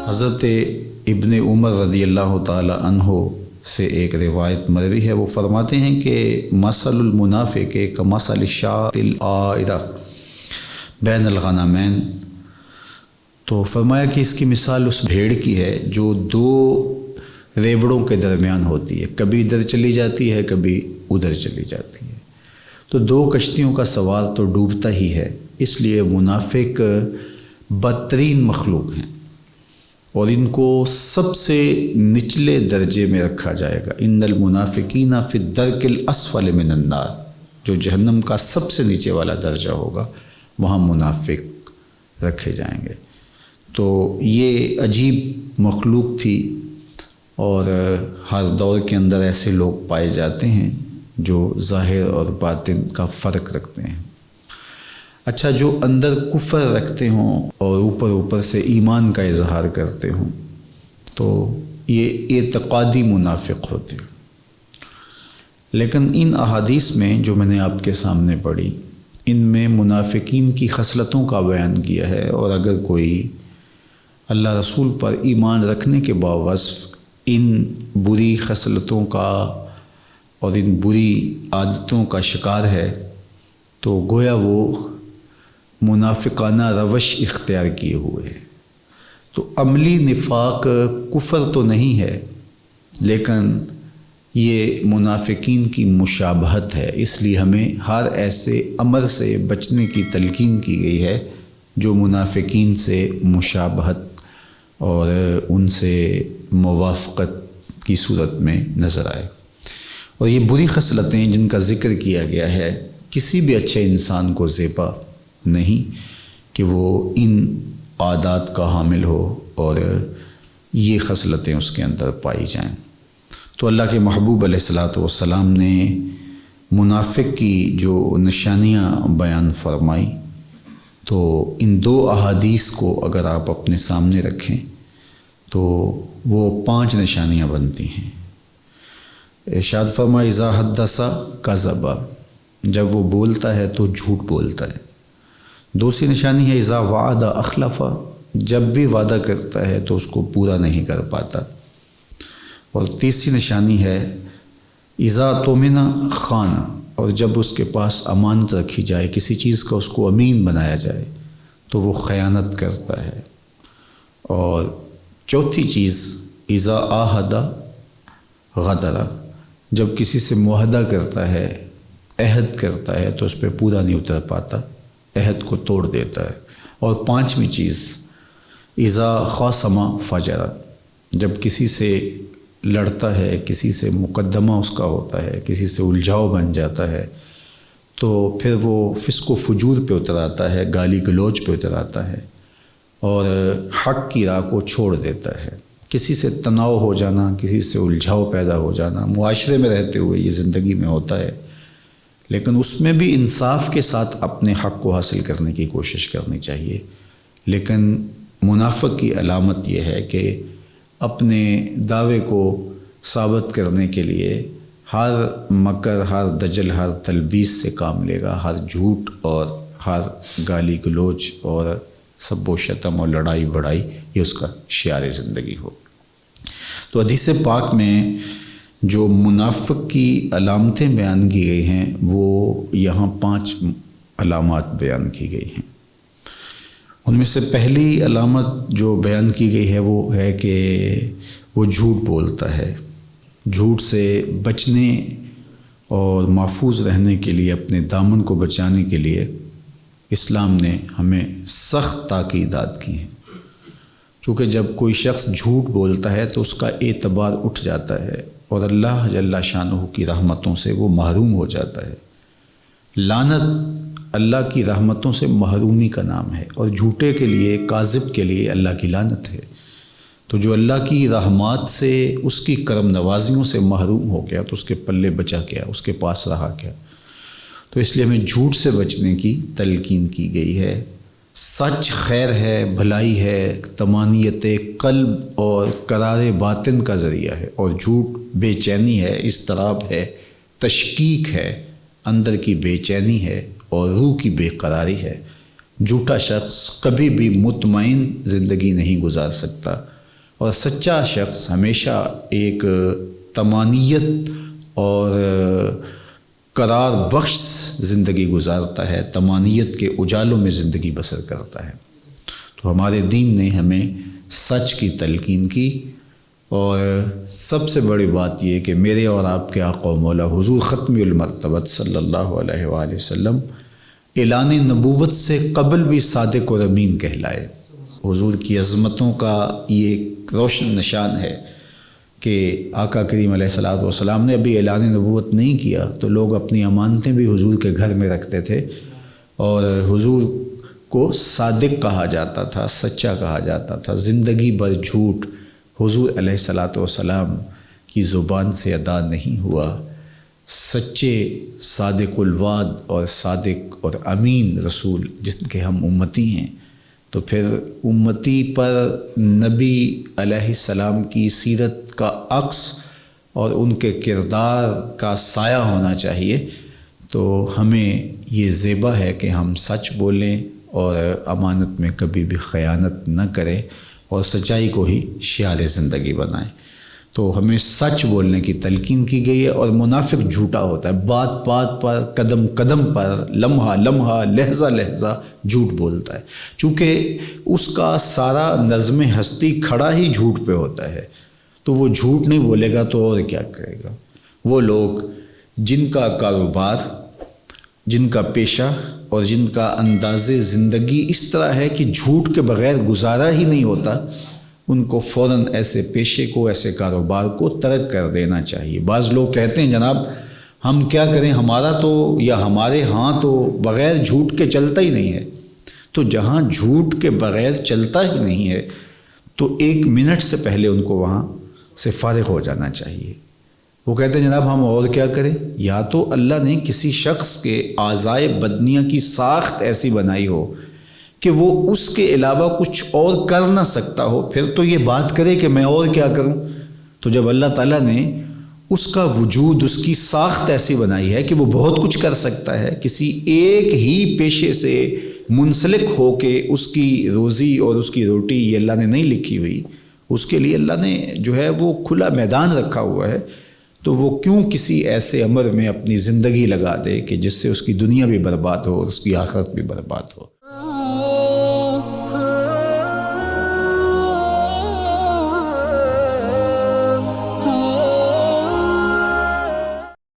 حضرت ابن عمر رضی اللہ تعالی عنہ سے ایک روایت مروی ہے، وہ فرماتے ہیں کہ مثل المنافق کمثل الشاة العائرہ بین الغنمین، تو فرمایا کہ اس کی مثال اس بھیڑ کی ہے جو دو ریوڑوں کے درمیان ہوتی ہے، کبھی ادھر چلی جاتی ہے کبھی ادھر چلی جاتی ہے، تو دو کشتیوں کا سوار تو ڈوبتا ہی ہے، اس لیے منافق بدترین مخلوق ہیں اور ان کو سب سے نچلے درجے میں رکھا جائے گا۔ ان المنافقین فی الدرک الاسفل من النار، جو جہنم کا سب سے نیچے والا درجہ ہوگا وہاں منافق رکھے جائیں گے۔ تو یہ عجیب مخلوق تھی اور ہر دور کے اندر ایسے لوگ پائے جاتے ہیں جو ظاہر اور باطن کا فرق رکھتے ہیں۔ اچھا، جو اندر کفر رکھتے ہوں اور اوپر سے ایمان کا اظہار کرتے ہوں تو یہ اعتقادی منافق ہوتے ہیں۔ لیکن ان احادیث میں جو میں نے آپ کے سامنے پڑھی، ان میں منافقین کی خصلتوں کا بیان کیا ہے، اور اگر کوئی اللہ رسول پر ایمان رکھنے کے باوصف ان بری خصلتوں کا اور ان بری عادتوں کا شکار ہے تو گویا وہ منافقانہ روش اختیار کیے ہوئے ہے۔ تو عملی نفاق کفر تو نہیں ہے، لیکن یہ منافقین کی مشابہت ہے، اس لیے ہمیں ہر ایسے امر سے بچنے کی تلقین کی گئی ہے جو منافقین سے مشابہت اور ان سے موافقت کی صورت میں نظر آئے۔ اور یہ بری خصلتیں جن کا ذکر کیا گیا ہے، کسی بھی اچھے انسان کو زیبا نہیں کہ وہ ان عادات کا حامل ہو اور یہ خصلتیں اس کے اندر پائی جائیں۔ تو اللہ کے محبوب علیہ الصلاۃ والسلام نے منافق کی جو نشانیاں بیان فرمائی، تو ان دو احادیث کو اگر آپ اپنے سامنے رکھیں تو وہ 5 نشانیاں بنتی ہیں۔ ارشاد فرمایا اذا حدث کذب، جب وہ بولتا ہے تو جھوٹ بولتا ہے۔ دوسری نشانی ہے اذا وعد اخلف، جب بھی وعدہ کرتا ہے تو اس کو پورا نہیں کر پاتا۔ اور تیسری نشانی ہے اذا اؤتمن خان، اور جب اس کے پاس امانت رکھی جائے، کسی چیز کا اس کو امین بنایا جائے تو وہ خیانت کرتا ہے۔ اور چوتھی چیز اذا عاہد غدر، جب کسی سے معاہدہ کرتا ہے، عہد کرتا ہے تو اس پہ پورا نہیں اتر پاتا، عہد کو توڑ دیتا ہے۔ اور 5ویں چیز اذا خاصم فجر، جب کسی سے لڑتا ہے، کسی سے مقدمہ اس کا ہوتا ہے، کسی سے الجھاؤ بن جاتا ہے تو پھر وہ فسق و فجور پہ اتر آتا ہے، گالی گلوچ پہ اتر آتا ہے اور حق کی راہ کو چھوڑ دیتا ہے۔ کسی سے تناؤ ہو جانا، کسی سے الجھاؤ پیدا ہو جانا معاشرے میں رہتے ہوئے یہ زندگی میں ہوتا ہے، لیکن اس میں بھی انصاف کے ساتھ اپنے حق کو حاصل کرنے کی کوشش کرنی چاہیے۔ لیکن منافق کی علامت یہ ہے کہ اپنے دعوے کو ثابت کرنے کے لیے ہر مکر، ہر دجل، ہر تلبیس سے کام لے گا، ہر جھوٹ اور ہر گالی گلوچ اور سب و شتم اور لڑائی بڑائی یہ اس کا شعار زندگی ہو۔ تو حدیث پاک میں جو منافق کی علامتیں بیان کی گئی ہیں وہ یہاں 5 علامات بیان کی گئی ہیں۔ ان میں سے پہلی علامت جو بیان کی گئی ہے وہ ہے کہ وہ جھوٹ بولتا ہے۔ جھوٹ سے بچنے اور محفوظ رہنے کے لیے، اپنے دامن کو بچانے کے لیے اسلام نے ہمیں سخت تاکیدات کی ہیں، چونکہ جب کوئی شخص جھوٹ بولتا ہے تو اس کا اعتبار اٹھ جاتا ہے اور اللہ جل شانہ کی رحمتوں سے وہ محروم ہو جاتا ہے۔ لعنت اللہ کی رحمتوں سے محرومی کا نام ہے، اور جھوٹے کے لیے، کاذب کے لیے اللہ کی لعنت ہے۔ تو جو اللہ کی رحمات سے، اس کی کرم نوازیوں سے محروم ہو گیا تو اس کے پلے بچا کیا، اس کے پاس رہا کیا؟ تو اس لیے ہمیں جھوٹ سے بچنے کی تلقین کی گئی ہے۔ سچ خیر ہے، بھلائی ہے، طمانینت قلب اور قرار باطن کا ذریعہ ہے، اور جھوٹ بے چینی ہے، اضطراب ہے، تشکیک ہے، اندر کی بے چینی ہے اور روح کی بے قراری ہے۔ جھوٹا شخص کبھی بھی مطمئن زندگی نہیں گزار سکتا، اور سچا شخص ہمیشہ ایک طمانیت اور قرار بخش زندگی گزارتا ہے، طمانیت کے اجالوں میں زندگی بسر کرتا ہے۔ تو ہمارے دین نے ہمیں سچ کی تلقین کی، اور سب سے بڑی بات یہ کہ میرے اور آپ کے آقا و مولا حضور ختم المرتبت صلی اللہ علیہ وآلہ وسلم اعلان نبوت سے قبل بھی صادق و امین کہلائے۔ حضور کی عظمتوں کا یہ ایک روشن نشان ہے کہ آقا کریم علیہ الصلوۃ والسلام نے ابھی اعلان نبوت نہیں کیا تو لوگ اپنی امانتیں بھی حضور کے گھر میں رکھتے تھے، اور حضور کو صادق کہا جاتا تھا، سچا کہا جاتا تھا۔ زندگی بھر جھوٹ حضور علیہ الصلوۃ والسلام کی زبان سے ادا نہیں ہوا۔ سچے صادق الوعد اور صادق اور امین رسول جس کے ہم امتی ہیں، تو پھر امتی پر نبی علیہ السلام کی سیرت کا عکس اور ان کے کردار کا سایہ ہونا چاہیے۔ تو ہمیں یہ زیبا ہے کہ ہم سچ بولیں اور امانت میں کبھی بھی خیانت نہ کریں، اور سچائی کو ہی شعار زندگی بنائیں۔ تو ہمیں سچ بولنے کی تلقین کی گئی ہے، اور منافق جھوٹا ہوتا ہے، بات بات پر، قدم قدم پر، لمحہ لمحہ، لہجہ لہجہ جھوٹ بولتا ہے، چونکہ اس کا سارا نظم ہستی کھڑا ہی جھوٹ پہ ہوتا ہے، تو وہ جھوٹ نہیں بولے گا تو اور کیا کرے گا۔ وہ لوگ جن کا کاروبار، جن کا پیشہ اور جن کا انداز زندگی اس طرح ہے کہ جھوٹ کے بغیر گزارا ہی نہیں ہوتا، ان کو فوراً ایسے پیشے کو، ایسے کاروبار کو ترک کر دینا چاہیے۔ بعض لوگ کہتے ہیں جناب ہم کیا کریں، ہمارا تو یا ہمارے ہاں تو بغیر جھوٹ کے چلتا ہی نہیں ہے۔ تو جہاں جھوٹ کے بغیر چلتا ہی نہیں ہے تو 1 منٹ سے پہلے ان کو وہاں سے فارغ ہو جانا چاہیے۔ وہ کہتے ہیں جناب ہم اور کیا کریں؟ یا تو اللہ نے کسی شخص کے اعضائے بدنیہ کی ساخت ایسی بنائی ہو کہ وہ اس کے علاوہ کچھ اور کر نہ سکتا ہو، پھر تو یہ بات کرے کہ میں اور کیا کروں۔ تو جب اللہ تعالیٰ نے اس کا وجود، اس کی ساخت ایسی بنائی ہے کہ وہ بہت کچھ کر سکتا ہے، کسی ایک ہی پیشے سے منسلک ہو کے اس کی روزی اور اس کی روٹی یہ اللہ نے نہیں لکھی ہوئی، اس کے لیے اللہ نے جو ہے وہ کھلا میدان رکھا ہوا ہے، تو وہ کیوں کسی ایسے امر میں اپنی زندگی لگا دے کہ جس سے اس کی دنیا بھی برباد ہو اور اس کی آخرت بھی برباد ہو۔